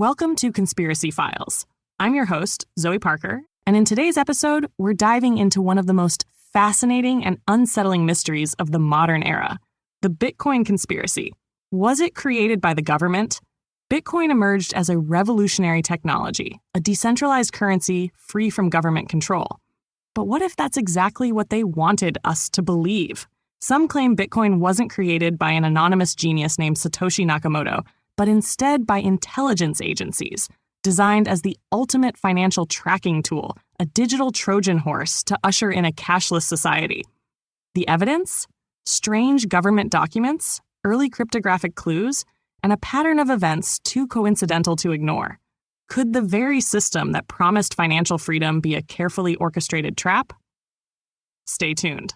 Welcome to Conspiracy Files. I'm your host, Zoe Parker, and in today's episode, we're diving into one of the most fascinating and unsettling mysteries of the modern era, the Bitcoin conspiracy. Was it created by the government? Bitcoin emerged as a revolutionary technology, a decentralized currency free from government control. But what if that's exactly what they wanted us to believe? Some claim Bitcoin wasn't created by an anonymous genius named Satoshi Nakamoto, but instead by intelligence agencies, designed as the ultimate financial tracking tool, a digital Trojan horse to usher in a cashless society. The evidence? Strange government documents, early cryptographic clues, and a pattern of events too coincidental to ignore. Could the very system that promised financial freedom be a carefully orchestrated trap? Stay tuned.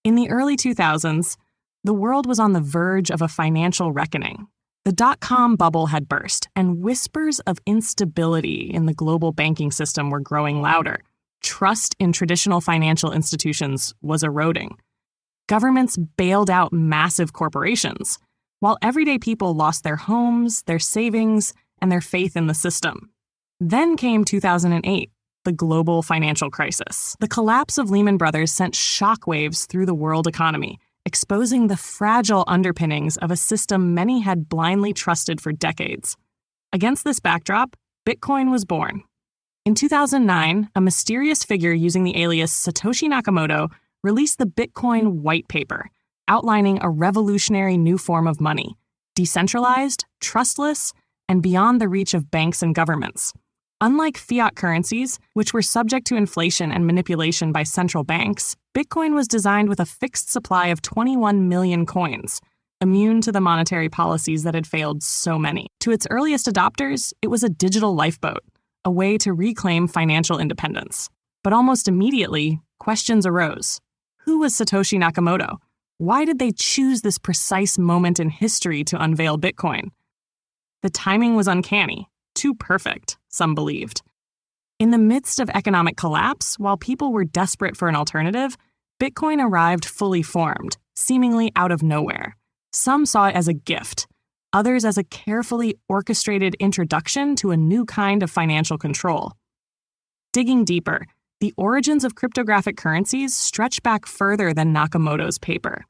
In the early 2000s, the world was on the verge of a financial reckoning. The dot-com bubble had burst, and whispers of instability in the global banking system were growing louder. Trust in traditional financial institutions was eroding. Governments bailed out massive corporations, while everyday people lost their homes, their savings, and their faith in the system. Then came 2008, the global financial crisis. The collapse of Lehman Brothers sent shockwaves through the world economy, exposing the fragile underpinnings of a system many had blindly trusted for decades. Against this backdrop, Bitcoin was born. In 2009, a mysterious figure using the alias Satoshi Nakamoto released the Bitcoin white paper, outlining a revolutionary new form of money, decentralized, trustless, and beyond the reach of banks and governments. Unlike fiat currencies, which were subject to inflation and manipulation by central banks, Bitcoin was designed with a fixed supply of 21 million coins, immune to the monetary policies that had failed so many. To its earliest adopters, it was a digital lifeboat, a way to reclaim financial independence. But almost immediately, questions arose. Who was Satoshi Nakamoto? Why did they choose this precise moment in history to unveil Bitcoin? The timing was uncanny, too perfect, some believed. In the midst of economic collapse, while people were desperate for an alternative, Bitcoin arrived fully formed, seemingly out of nowhere. Some saw it as a gift, others as a carefully orchestrated introduction to a new kind of financial control. Digging deeper, the origins of cryptographic currencies stretch back further than Nakamoto's paper.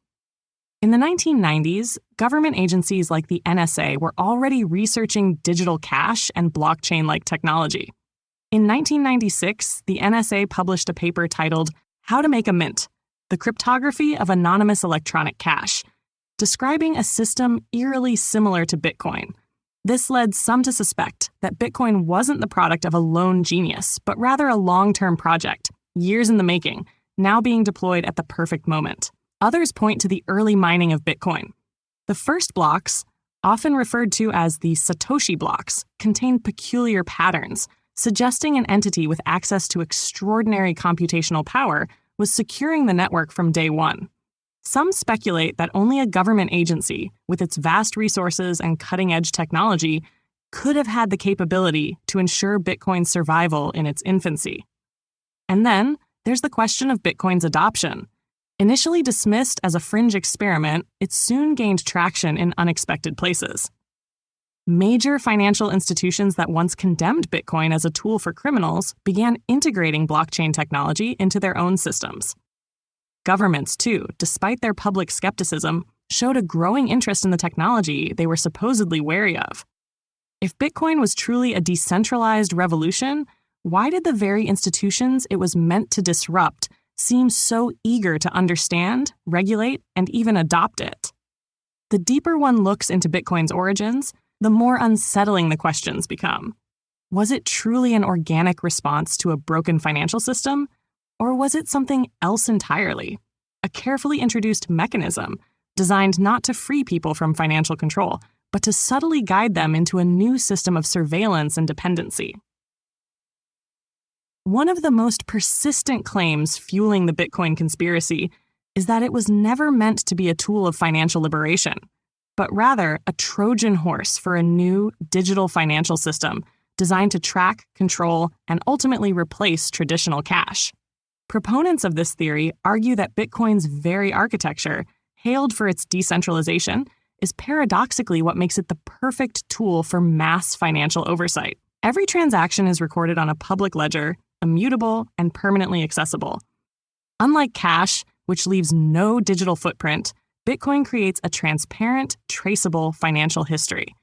In the 1990s, government agencies like the NSA were already researching digital cash and blockchain-like technology. In 1996, the NSA published a paper titled How to Make a Mint: The Cryptography of Anonymous Electronic Cash, describing a system eerily similar to Bitcoin. This led some to suspect that Bitcoin wasn't the product of a lone genius, but rather a long-term project, years in the making, now being deployed at the perfect moment. Others point to the early mining of Bitcoin. The first blocks, often referred to as the Satoshi blocks, contained peculiar patterns, suggesting an entity with access to extraordinary computational power was securing the network from day one. Some speculate that only a government agency, with its vast resources and cutting-edge technology, could have had the capability to ensure Bitcoin's survival in its infancy. And then, there's the question of Bitcoin's adoption. Initially dismissed as a fringe experiment, it soon gained traction in unexpected places. Major financial institutions that once condemned Bitcoin as a tool for criminals began integrating blockchain technology into their own systems. Governments, too, despite their public skepticism, showed a growing interest in the technology they were supposedly wary of. If Bitcoin was truly a decentralized revolution, why did the very institutions it was meant to disrupt seem so eager to understand, regulate, and even adopt it? The deeper one looks into Bitcoin's origins, the more unsettling the questions become. Was it truly an organic response to a broken financial system? Or was it something else entirely? A carefully introduced mechanism designed not to free people from financial control, but to subtly guide them into a new system of surveillance and dependency. One of the most persistent claims fueling the Bitcoin conspiracy is that it was never meant to be a tool of financial liberation, but rather a Trojan horse for a new digital financial system designed to track, control, and ultimately replace traditional cash. Proponents of this theory argue that Bitcoin's very architecture, hailed for its decentralization, is paradoxically what makes it the perfect tool for mass financial oversight. Every transaction is recorded on a public ledger, immutable and permanently accessible. Unlike cash, which leaves no digital footprint, Bitcoin creates a transparent, traceable financial history.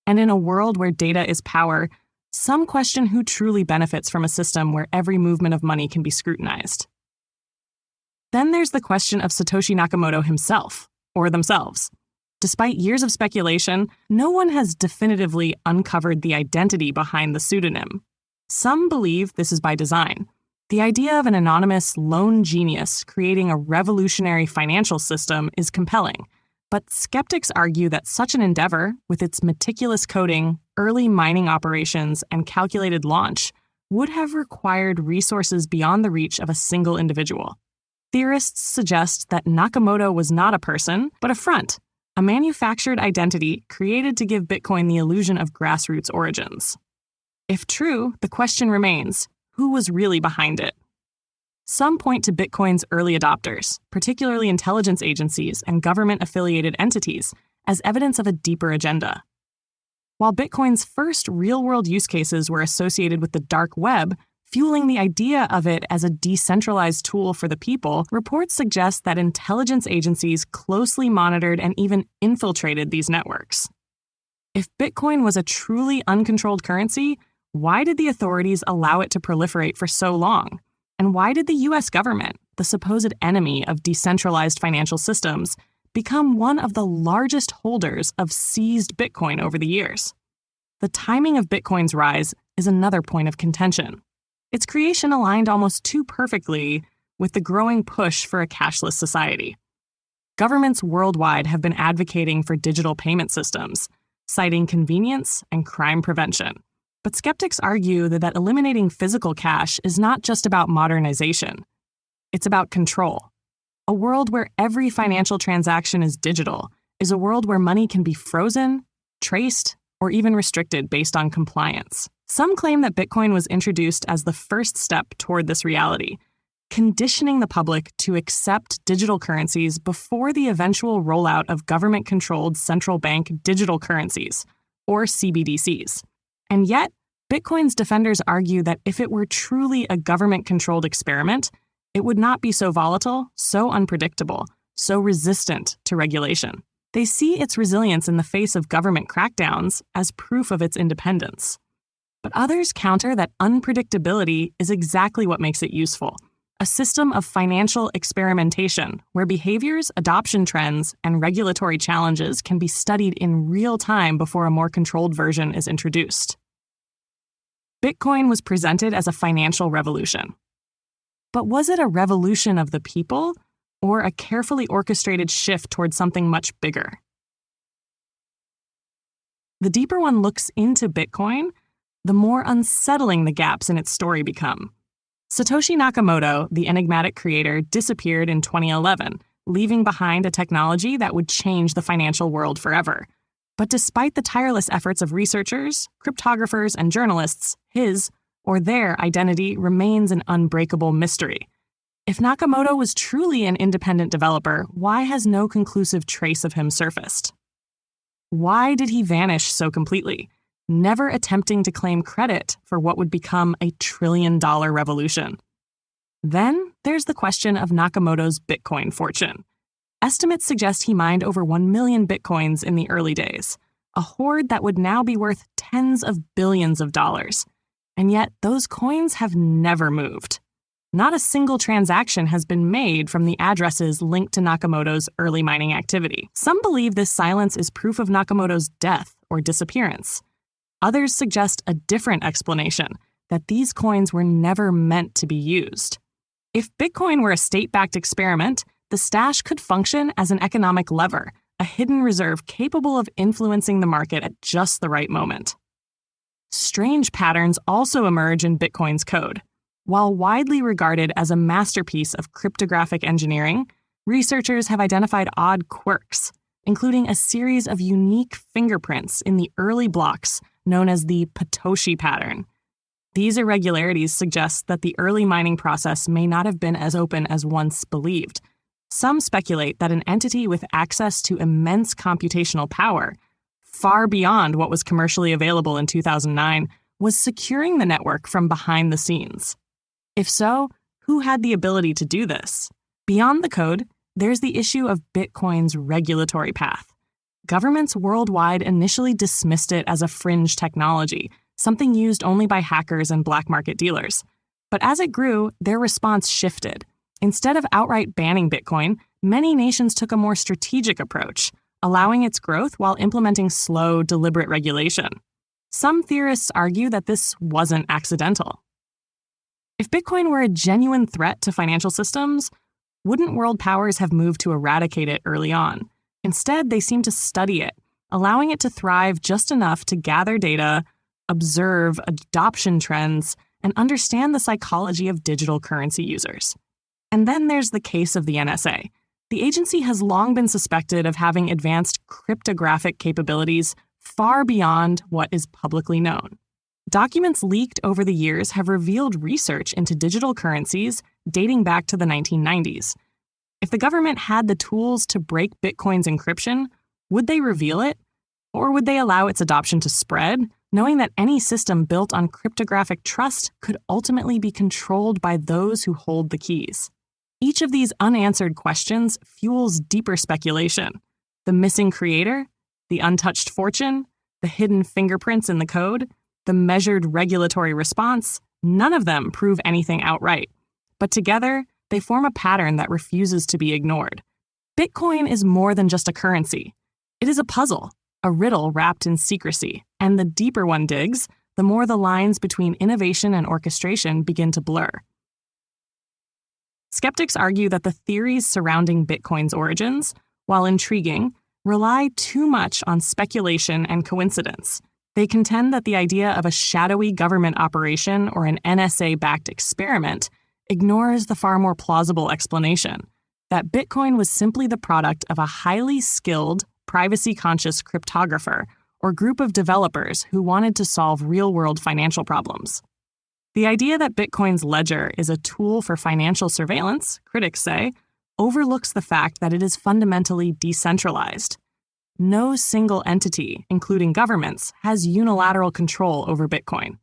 And in a world where data is power, some question who truly benefits from a system where every movement of money can be scrutinized. Then there's the question of Satoshi Nakamoto himself, or themselves. Despite years of speculation, no one has definitively uncovered the identity behind the pseudonym. Some believe this is by design. The idea of an anonymous lone genius creating a revolutionary financial system is compelling, but skeptics argue that such an endeavor, with its meticulous coding, early mining operations, and calculated launch, would have required resources beyond the reach of a single individual. Theorists suggest that Nakamoto was not a person, but a front, a manufactured identity created to give Bitcoin the illusion of grassroots origins. If true, the question remains, who was really behind it? Some point to Bitcoin's early adopters, particularly intelligence agencies and government-affiliated entities, as evidence of a deeper agenda. While Bitcoin's first real-world use cases were associated with the dark web, fueling the idea of it as a decentralized tool for the people, reports suggest that intelligence agencies closely monitored and even infiltrated these networks. If Bitcoin was a truly uncontrolled currency, why did the authorities allow it to proliferate for so long? And why did the US government, the supposed enemy of decentralized financial systems, become one of the largest holders of seized Bitcoin over the years? The timing of Bitcoin's rise is another point of contention. Its creation aligned almost too perfectly with the growing push for a cashless society. Governments worldwide have been advocating for digital payment systems, citing convenience and crime prevention. But skeptics argue that eliminating physical cash is not just about modernization. It's about control. A world where every financial transaction is digital is a world where money can be frozen, traced, or even restricted based on compliance. Some claim that Bitcoin was introduced as the first step toward this reality, conditioning the public to accept digital currencies before the eventual rollout of government-controlled central bank digital currencies, or CBDCs. And yet, Bitcoin's defenders argue that if it were truly a government-controlled experiment, it would not be so volatile, so unpredictable, so resistant to regulation. They see its resilience in the face of government crackdowns as proof of its independence. But others counter that unpredictability is exactly what makes it useful, a system of financial experimentation where behaviors, adoption trends, and regulatory challenges can be studied in real time before a more controlled version is introduced. Bitcoin was presented as a financial revolution. But was it a revolution of the people, or a carefully orchestrated shift towards something much bigger? The deeper one looks into Bitcoin, the more unsettling the gaps in its story become. Satoshi Nakamoto, the enigmatic creator, disappeared in 2011, leaving behind a technology that would change the financial world forever. But despite the tireless efforts of researchers, cryptographers, and journalists, his, or their, identity remains an unbreakable mystery. If Nakamoto was truly an independent developer, why has no conclusive trace of him surfaced? Why did he vanish so completely, never attempting to claim credit for what would become a trillion-dollar revolution? Then there's the question of Nakamoto's Bitcoin fortune. Estimates suggest he mined over 1 million Bitcoins in the early days, a hoard that would now be worth tens of billions of dollars. And yet, those coins have never moved. Not a single transaction has been made from the addresses linked to Nakamoto's early mining activity. Some believe this silence is proof of Nakamoto's death or disappearance. Others suggest a different explanation, that these coins were never meant to be used. If Bitcoin were a state-backed experiment, the stash could function as an economic lever, a hidden reserve capable of influencing the market at just the right moment. Strange patterns also emerge in Bitcoin's code. While widely regarded as a masterpiece of cryptographic engineering, researchers have identified odd quirks, including a series of unique fingerprints in the early blocks known as the Satoshi pattern. These irregularities suggest that the early mining process may not have been as open as once believed. Some speculate that an entity with access to immense computational power, far beyond what was commercially available in 2009, was securing the network from behind the scenes. If so, who had the ability to do this? Beyond the code, there's the issue of Bitcoin's regulatory path. Governments worldwide initially dismissed it as a fringe technology, something used only by hackers and black market dealers. But as it grew, their response shifted. Instead of outright banning Bitcoin, many nations took a more strategic approach, allowing its growth while implementing slow, deliberate regulation. Some theorists argue that this wasn't accidental. If Bitcoin were a genuine threat to financial systems, wouldn't world powers have moved to eradicate it early on? Instead, they seem to study it, allowing it to thrive just enough to gather data, observe adoption trends, and understand the psychology of digital currency users. And then there's the case of the NSA. The agency has long been suspected of having advanced cryptographic capabilities far beyond what is publicly known. Documents leaked over the years have revealed research into digital currencies dating back to the 1990s. If the government had the tools to break Bitcoin's encryption, would they reveal it? Or would they allow its adoption to spread, knowing that any system built on cryptographic trust could ultimately be controlled by those who hold the keys? Each of these unanswered questions fuels deeper speculation. The missing creator, the untouched fortune, the hidden fingerprints in the code, the measured regulatory response, none of them prove anything outright. But together, they form a pattern that refuses to be ignored. Bitcoin is more than just a currency. It is a puzzle, a riddle wrapped in secrecy, and the deeper one digs, the more the lines between innovation and orchestration begin to blur. Skeptics argue that the theories surrounding Bitcoin's origins, while intriguing, rely too much on speculation and coincidence. They contend that the idea of a shadowy government operation or an NSA-backed experiment ignores the far more plausible explanation, that Bitcoin was simply the product of a highly skilled, privacy-conscious cryptographer or group of developers who wanted to solve real-world financial problems. The idea that Bitcoin's ledger is a tool for financial surveillance, critics say, overlooks the fact that it is fundamentally decentralized. No single entity, including governments, has unilateral control over Bitcoin.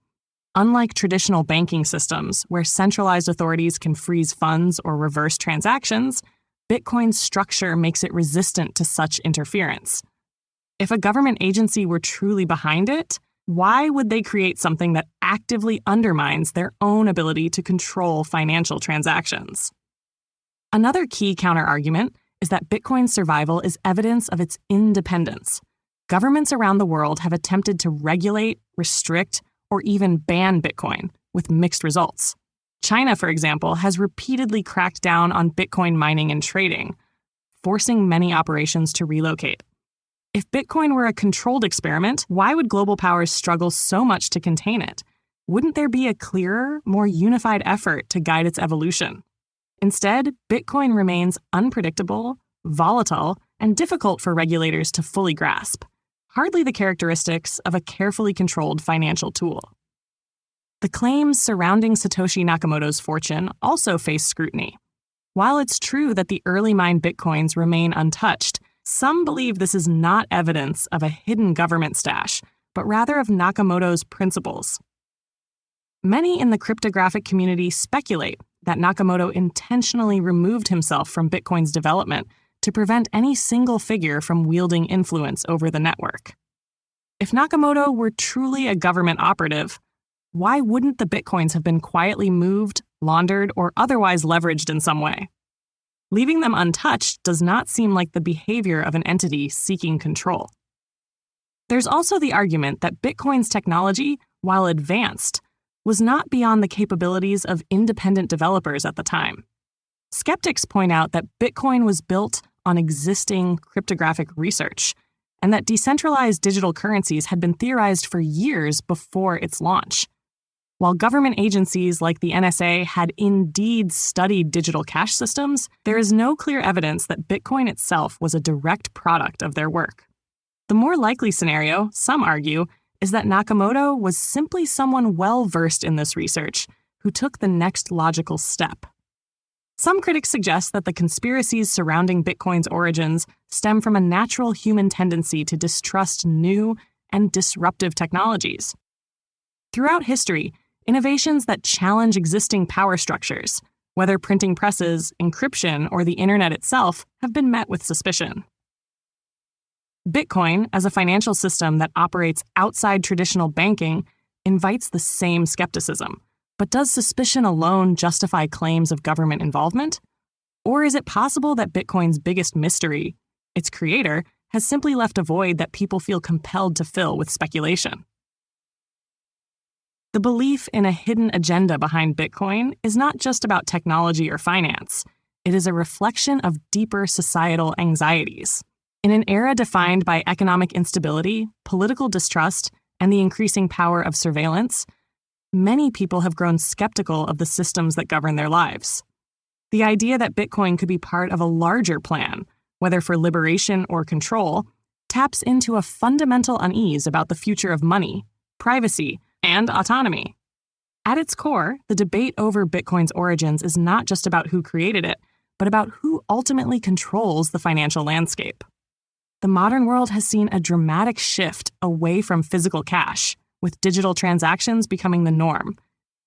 Unlike traditional banking systems, where centralized authorities can freeze funds or reverse transactions, Bitcoin's structure makes it resistant to such interference. If a government agency were truly behind it, why would they create something that actively undermines their own ability to control financial transactions? Another key counterargument is that Bitcoin's survival is evidence of its independence. Governments around the world have attempted to regulate, restrict, or even ban Bitcoin, with mixed results. China, for example, has repeatedly cracked down on Bitcoin mining and trading, forcing many operations to relocate. If Bitcoin were a controlled experiment, why would global powers struggle so much to contain it? Wouldn't there be a clearer, more unified effort to guide its evolution? Instead, Bitcoin remains unpredictable, volatile, and difficult for regulators to fully grasp. Hardly the characteristics of a carefully controlled financial tool. The claims surrounding Satoshi Nakamoto's fortune also face scrutiny. While it's true that the early mined Bitcoins remain untouched, some believe this is not evidence of a hidden government stash, but rather of Nakamoto's principles. Many in the cryptographic community speculate that Nakamoto intentionally removed himself from Bitcoin's development to prevent any single figure from wielding influence over the network. If Nakamoto were truly a government operative, why wouldn't the Bitcoins have been quietly moved, laundered, or otherwise leveraged in some way? Leaving them untouched does not seem like the behavior of an entity seeking control. There's also the argument that Bitcoin's technology, while advanced, was not beyond the capabilities of independent developers at the time. Skeptics point out that Bitcoin was built on existing cryptographic research, and that decentralized digital currencies had been theorized for years before its launch. While government agencies like the NSA had indeed studied digital cash systems, there is no clear evidence that Bitcoin itself was a direct product of their work. The more likely scenario, some argue, is that Nakamoto was simply someone well-versed in this research who took the next logical step. Some critics suggest that the conspiracies surrounding Bitcoin's origins stem from a natural human tendency to distrust new and disruptive technologies. Throughout history, innovations that challenge existing power structures, whether printing presses, encryption, or the internet itself, have been met with suspicion. Bitcoin, as a financial system that operates outside traditional banking, invites the same skepticism. But does suspicion alone justify claims of government involvement? Or is it possible that Bitcoin's biggest mystery, its creator, has simply left a void that people feel compelled to fill with speculation? The belief in a hidden agenda behind Bitcoin is not just about technology or finance. It is a reflection of deeper societal anxieties. In an era defined by economic instability, political distrust, and the increasing power of surveillance, many people have grown skeptical of the systems that govern their lives. The idea that Bitcoin could be part of a larger plan, whether for liberation or control, taps into a fundamental unease about the future of money, privacy, and autonomy. At its core, the debate over Bitcoin's origins is not just about who created it, but about who ultimately controls the financial landscape. The modern world has seen a dramatic shift away from physical cash, with digital transactions becoming the norm.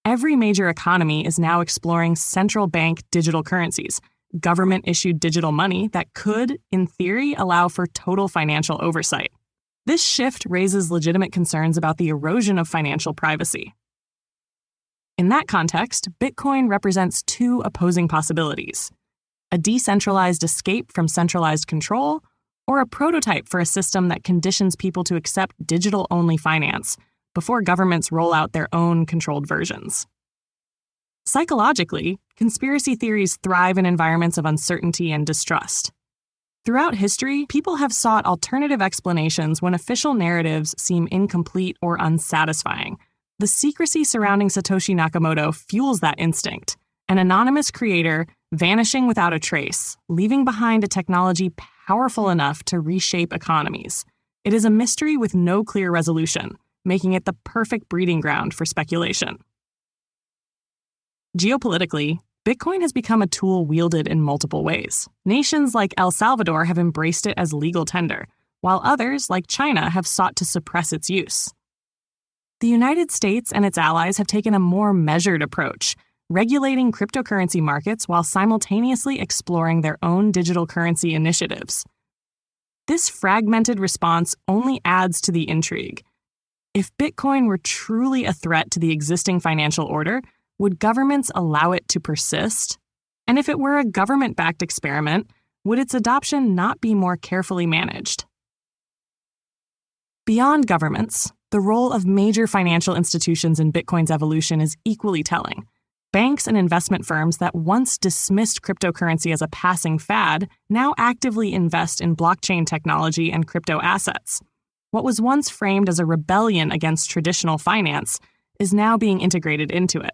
Every major economy is now exploring central bank digital currencies, government-issued digital money that could, in theory, allow for total financial oversight. This shift raises legitimate concerns about the erosion of financial privacy. In that context, Bitcoin represents two opposing possibilities: a decentralized escape from centralized control, or a prototype for a system that conditions people to accept digital-only finance before governments roll out their own controlled versions. Psychologically, conspiracy theories thrive in environments of uncertainty and distrust. Throughout history, people have sought alternative explanations when official narratives seem incomplete or unsatisfying. The secrecy surrounding Satoshi Nakamoto fuels that instinct, an anonymous creator vanishing without a trace, leaving behind a technology powerful enough to reshape economies. It is a mystery with no clear resolution, making it the perfect breeding ground for speculation. Geopolitically, Bitcoin has become a tool wielded in multiple ways. Nations like El Salvador have embraced it as legal tender, while others, like China, have sought to suppress its use. The United States and its allies have taken a more measured approach, regulating cryptocurrency markets while simultaneously exploring their own digital currency initiatives. This fragmented response only adds to the intrigue. If Bitcoin were truly a threat to the existing financial order, would governments allow it to persist? And if it were a government-backed experiment, would its adoption not be more carefully managed? Beyond governments, the role of major financial institutions in Bitcoin's evolution is equally telling. Banks and investment firms that once dismissed cryptocurrency as a passing fad now actively invest in blockchain technology and crypto assets. What was once framed as a rebellion against traditional finance is now being integrated into it.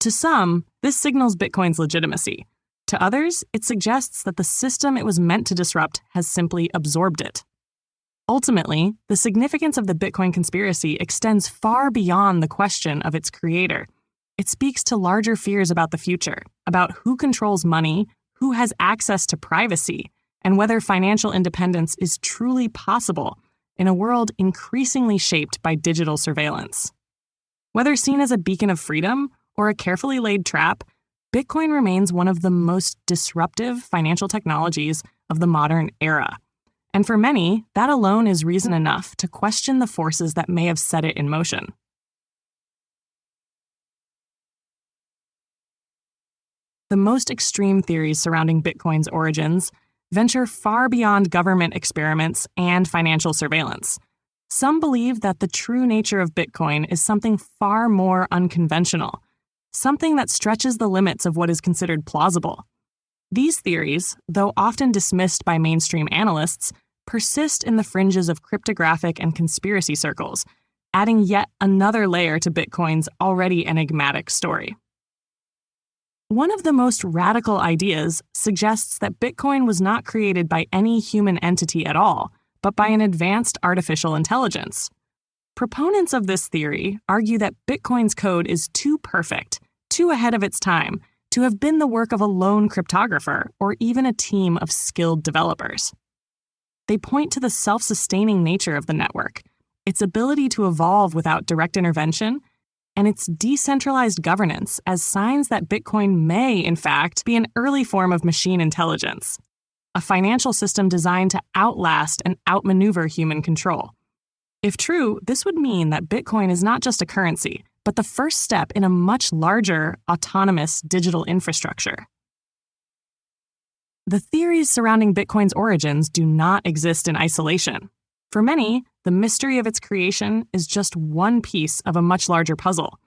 To some, this signals Bitcoin's legitimacy. To others, it suggests that the system it was meant to disrupt has simply absorbed it. Ultimately, the significance of the Bitcoin conspiracy extends far beyond the question of its creator. It speaks to larger fears about the future, about who controls money, who has access to privacy, and whether financial independence is truly possible in a world increasingly shaped by digital surveillance. Whether seen as a beacon of freedom or a carefully laid trap, Bitcoin remains one of the most disruptive financial technologies of the modern era. And for many, that alone is reason enough to question the forces that may have set it in motion. The most extreme theories surrounding Bitcoin's origins venture far beyond government experiments and financial surveillance. Some believe that the true nature of Bitcoin is something far more unconventional, something that stretches the limits of what is considered plausible. These theories, though often dismissed by mainstream analysts, persist in the fringes of cryptographic and conspiracy circles, adding yet another layer to Bitcoin's already enigmatic story. One of the most radical ideas suggests that Bitcoin was not created by any human entity at all, but by an advanced artificial intelligence. Proponents of this theory argue that Bitcoin's code is too perfect, too ahead of its time, to have been the work of a lone cryptographer or even a team of skilled developers. They point to the self-sustaining nature of the network, its ability to evolve without direct intervention, and its decentralized governance as signs that Bitcoin may, in fact, be an early form of machine intelligence, a financial system designed to outlast and outmaneuver human control. If true, this would mean that Bitcoin is not just a currency, but the first step in a much larger, autonomous digital infrastructure. The theories surrounding Bitcoin's origins do not exist in isolation. For many, the mystery of its creation is just one piece of a much larger puzzle,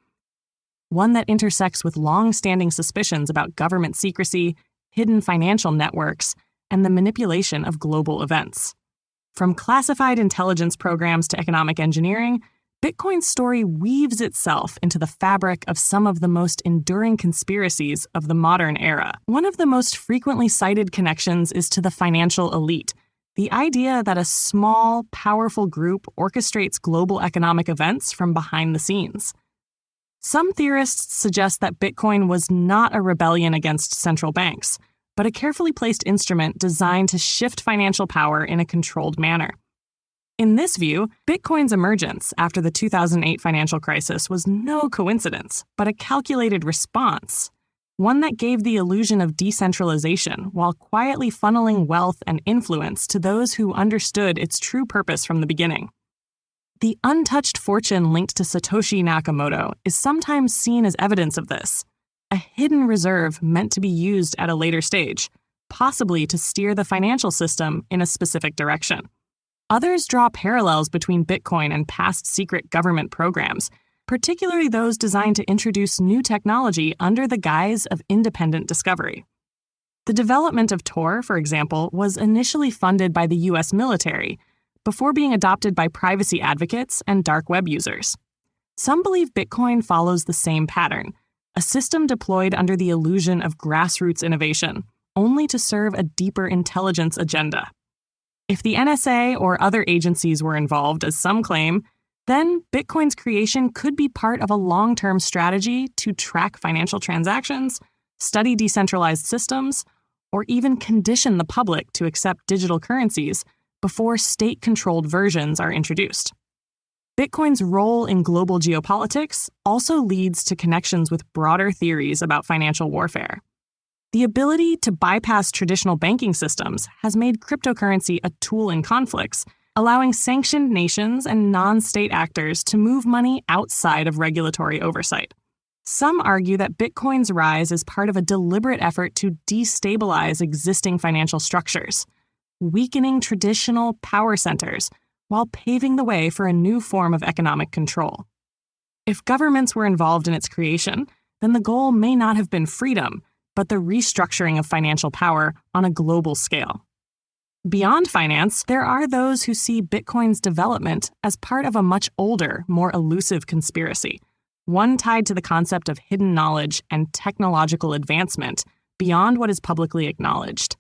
one that intersects with long-standing suspicions about government secrecy, hidden financial networks, and the manipulation of global events. From classified intelligence programs to economic engineering, Bitcoin's story weaves itself into the fabric of some of the most enduring conspiracies of the modern era. One of the most frequently cited connections is to the financial elite, the idea that a small, powerful group orchestrates global economic events from behind the scenes. Some theorists suggest that Bitcoin was not a rebellion against central banks, but a carefully placed instrument designed to shift financial power in a controlled manner. In this view, Bitcoin's emergence after the 2008 financial crisis was no coincidence, but a calculated response, one that gave the illusion of decentralization while quietly funneling wealth and influence to those who understood its true purpose from the beginning. The untouched fortune linked to Satoshi Nakamoto is sometimes seen as evidence of this, a hidden reserve meant to be used at a later stage, possibly to steer the financial system in a specific direction. Others draw parallels between Bitcoin and past secret government programs, particularly those designed to introduce new technology under the guise of independent discovery. The development of Tor, for example, was initially funded by the US military, before being adopted by privacy advocates and dark web users. Some believe Bitcoin follows the same pattern, a system deployed under the illusion of grassroots innovation, only to serve a deeper intelligence agenda. If the NSA or other agencies were involved, as some claim, then Bitcoin's creation could be part of a long-term strategy to track financial transactions, study decentralized systems, or even condition the public to accept digital currencies before state-controlled versions are introduced. Bitcoin's role in global geopolitics also leads to connections with broader theories about financial warfare. The ability to bypass traditional banking systems has made cryptocurrency a tool in conflicts, allowing sanctioned nations and non-state actors to move money outside of regulatory oversight. Some argue that Bitcoin's rise is part of a deliberate effort to destabilize existing financial structures, weakening traditional power centers while paving the way for a new form of economic control. If governments were involved in its creation, then the goal may not have been freedom, but the restructuring of financial power on a global scale. Beyond finance, there are those who see Bitcoin's development as part of a much older, more elusive conspiracy, one tied to the concept of hidden knowledge and technological advancement beyond what is publicly acknowledged.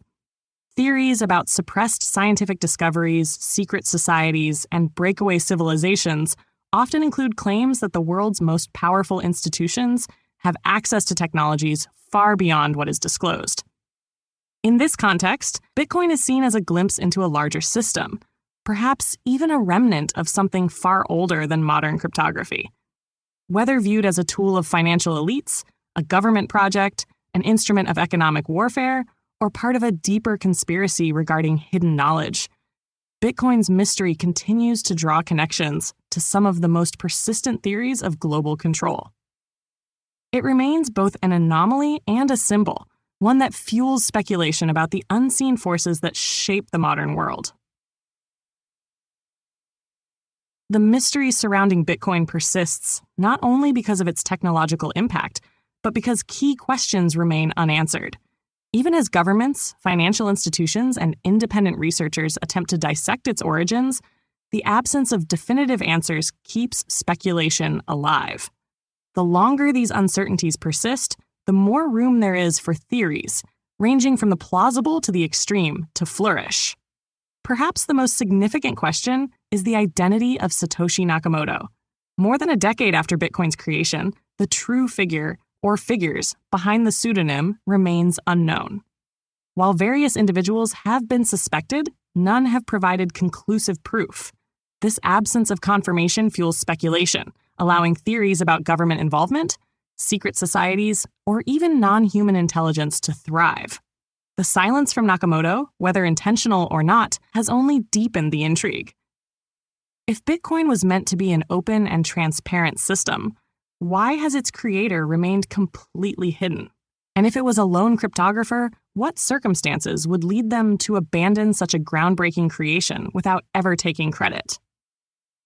Theories about suppressed scientific discoveries, secret societies, and breakaway civilizations often include claims that the world's most powerful institutions have access to technologies far beyond what is disclosed. In this context, Bitcoin is seen as a glimpse into a larger system, perhaps even a remnant of something far older than modern cryptography. Whether viewed as a tool of financial elites, a government project, an instrument of economic warfare, or part of a deeper conspiracy regarding hidden knowledge, Bitcoin's mystery continues to draw connections to some of the most persistent theories of global control. It remains both an anomaly and a symbol, one that fuels speculation about the unseen forces that shape the modern world. The mystery surrounding Bitcoin persists not only because of its technological impact, but because key questions remain unanswered. Even as governments, financial institutions, and independent researchers attempt to dissect its origins, the absence of definitive answers keeps speculation alive. The longer these uncertainties persist, the more room there is for theories, ranging from the plausible to the extreme, to flourish. Perhaps the most significant question is the identity of Satoshi Nakamoto. More than a decade after Bitcoin's creation, the true figure, or figures behind the pseudonym remains unknown. While various individuals have been suspected, none have provided conclusive proof. This absence of confirmation fuels speculation, allowing theories about government involvement, secret societies, or even non-human intelligence to thrive. The silence from Nakamoto, whether intentional or not, has only deepened the intrigue. If Bitcoin was meant to be an open and transparent system, why has its creator remained completely hidden? And if it was a lone cryptographer, what circumstances would lead them to abandon such a groundbreaking creation without ever taking credit?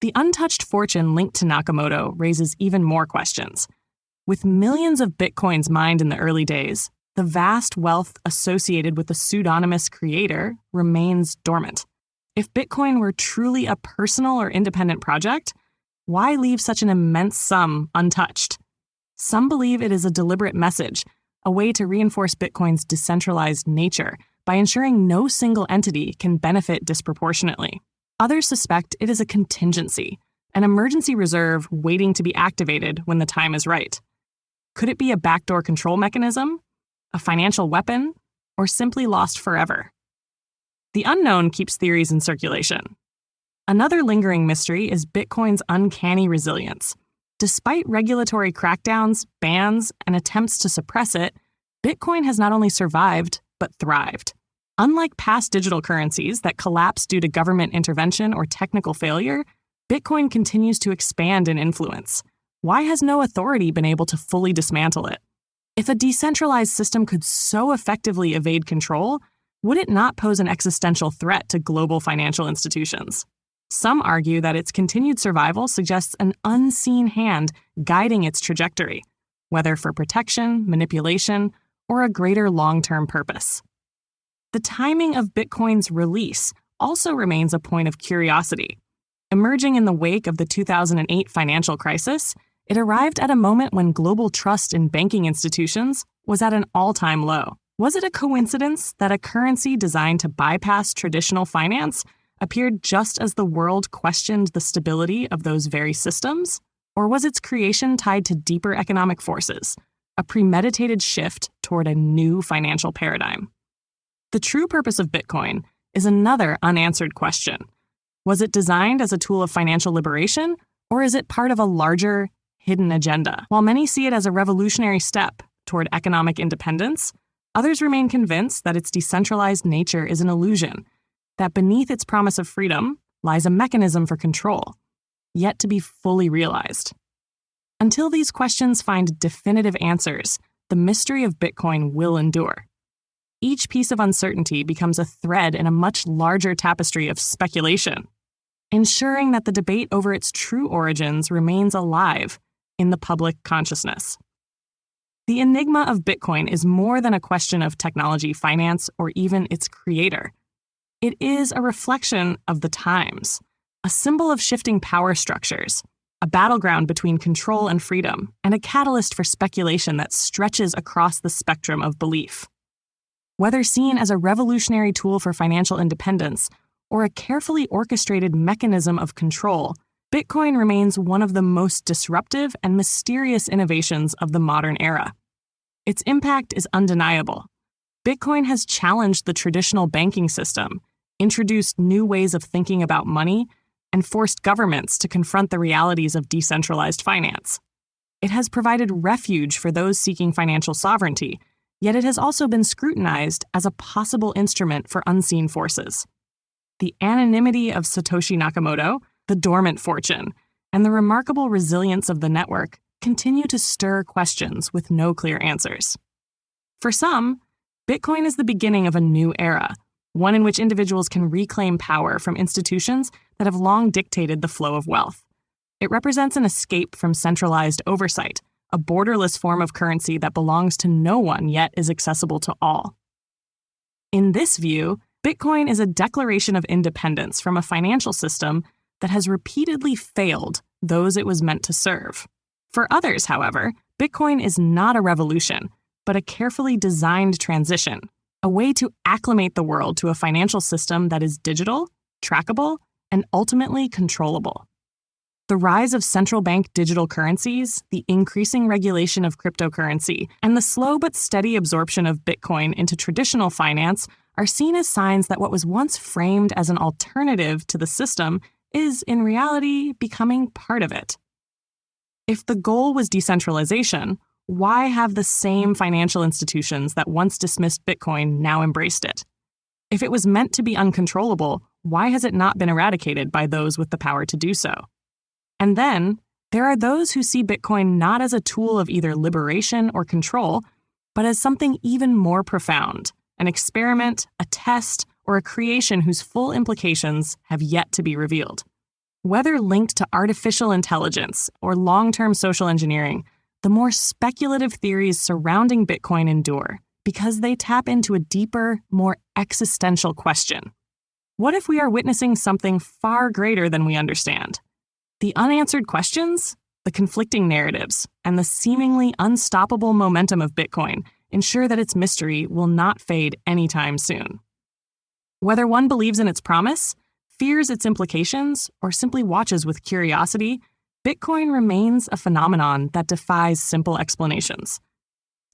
The untouched fortune linked to Nakamoto raises even more questions. With millions of Bitcoins mined in the early days, the vast wealth associated with the pseudonymous creator remains dormant. If Bitcoin were truly a personal or independent project, why leave such an immense sum untouched? Some believe it is a deliberate message, a way to reinforce Bitcoin's decentralized nature by ensuring no single entity can benefit disproportionately. Others suspect it is a contingency, an emergency reserve waiting to be activated when the time is right. Could it be a backdoor control mechanism, a financial weapon, or simply lost forever? The unknown keeps theories in circulation. Another lingering mystery is Bitcoin's uncanny resilience. Despite regulatory crackdowns, bans, and attempts to suppress it, Bitcoin has not only survived, but thrived. Unlike past digital currencies that collapse due to government intervention or technical failure, Bitcoin continues to expand in influence. Why has no authority been able to fully dismantle it? If a decentralized system could so effectively evade control, would it not pose an existential threat to global financial institutions? Some argue that its continued survival suggests an unseen hand guiding its trajectory, whether for protection, manipulation, or a greater long-term purpose. The timing of Bitcoin's release also remains a point of curiosity. Emerging in the wake of the 2008 financial crisis, it arrived at a moment when global trust in banking institutions was at an all-time low. Was it a coincidence that a currency designed to bypass traditional finance appeared just as the world questioned the stability of those very systems? Or was its creation tied to deeper economic forces, a premeditated shift toward a new financial paradigm? The true purpose of Bitcoin is another unanswered question. Was it designed as a tool of financial liberation, or is it part of a larger, hidden agenda? While many see it as a revolutionary step toward economic independence, others remain convinced that its decentralized nature is an illusion, that beneath its promise of freedom lies a mechanism for control, yet to be fully realized. Until these questions find definitive answers, the mystery of Bitcoin will endure. Each piece of uncertainty becomes a thread in a much larger tapestry of speculation, ensuring that the debate over its true origins remains alive in the public consciousness. The enigma of Bitcoin is more than a question of technology, finance, or even its creator. It is a reflection of the times, a symbol of shifting power structures, a battleground between control and freedom, and a catalyst for speculation that stretches across the spectrum of belief. Whether seen as a revolutionary tool for financial independence or a carefully orchestrated mechanism of control, Bitcoin remains one of the most disruptive and mysterious innovations of the modern era. Its impact is undeniable. Bitcoin has challenged the traditional banking system, introduced new ways of thinking about money, and forced governments to confront the realities of decentralized finance. It has provided refuge for those seeking financial sovereignty, yet it has also been scrutinized as a possible instrument for unseen forces. The anonymity of Satoshi Nakamoto, the dormant fortune, and the remarkable resilience of the network continue to stir questions with no clear answers. For some, Bitcoin is the beginning of a new era, one in which individuals can reclaim power from institutions that have long dictated the flow of wealth. It represents an escape from centralized oversight, a borderless form of currency that belongs to no one yet is accessible to all. In this view, Bitcoin is a declaration of independence from a financial system that has repeatedly failed those it was meant to serve. For others, however, Bitcoin is not a revolution, but a carefully designed transition, a way to acclimate the world to a financial system that is digital, trackable, and ultimately controllable. The rise of central bank digital currencies, the increasing regulation of cryptocurrency, and the slow but steady absorption of Bitcoin into traditional finance are seen as signs that what was once framed as an alternative to the system is, in reality, becoming part of it. If the goal was decentralization, why have the same financial institutions that once dismissed Bitcoin now embraced it? If it was meant to be uncontrollable, why has it not been eradicated by those with the power to do so? And then, there are those who see Bitcoin not as a tool of either liberation or control, but as something even more profound, an experiment, a test, or a creation whose full implications have yet to be revealed. Whether linked to artificial intelligence or long-term social engineering, the more speculative theories surrounding Bitcoin endure because they tap into a deeper, more existential question. What if we are witnessing something far greater than we understand? The unanswered questions, the conflicting narratives, and the seemingly unstoppable momentum of Bitcoin ensure that its mystery will not fade anytime soon. Whether one believes in its promise, fears its implications, or simply watches with curiosity, Bitcoin remains a phenomenon that defies simple explanations.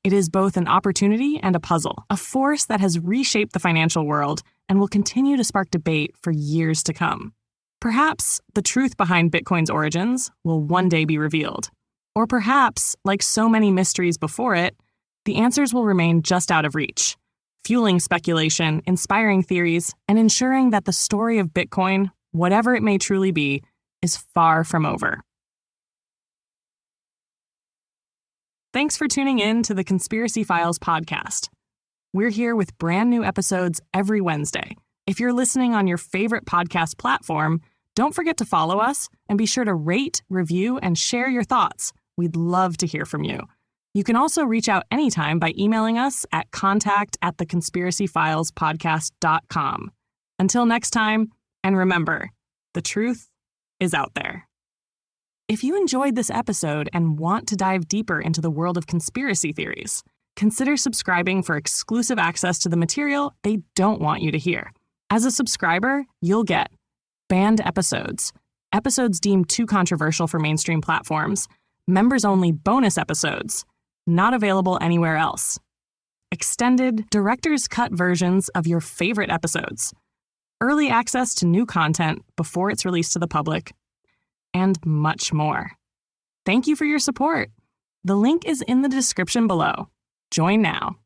It is both an opportunity and a puzzle, a force that has reshaped the financial world and will continue to spark debate for years to come. Perhaps the truth behind Bitcoin's origins will one day be revealed. Or perhaps, like so many mysteries before it, the answers will remain just out of reach, fueling speculation, inspiring theories, and ensuring that the story of Bitcoin, whatever it may truly be, is far from over. Thanks for tuning in to the Conspiracy Files podcast. We're here with brand new episodes every Wednesday. If you're listening on your favorite podcast platform, don't forget to follow us and be sure to rate, review, and share your thoughts. We'd love to hear from you. You can also reach out anytime by emailing us at contact@theconspiracyfilespodcast.com. Until next time, and remember, the truth is out there. If you enjoyed this episode and want to dive deeper into the world of conspiracy theories, consider subscribing for exclusive access to the material they don't want you to hear. As a subscriber, you'll get banned episodes, episodes deemed too controversial for mainstream platforms, members-only bonus episodes, not available anywhere else, extended director's cut versions of your favorite episodes, early access to new content before it's released to the public, and much more. Thank you for your support. The link is in the description below. Join now.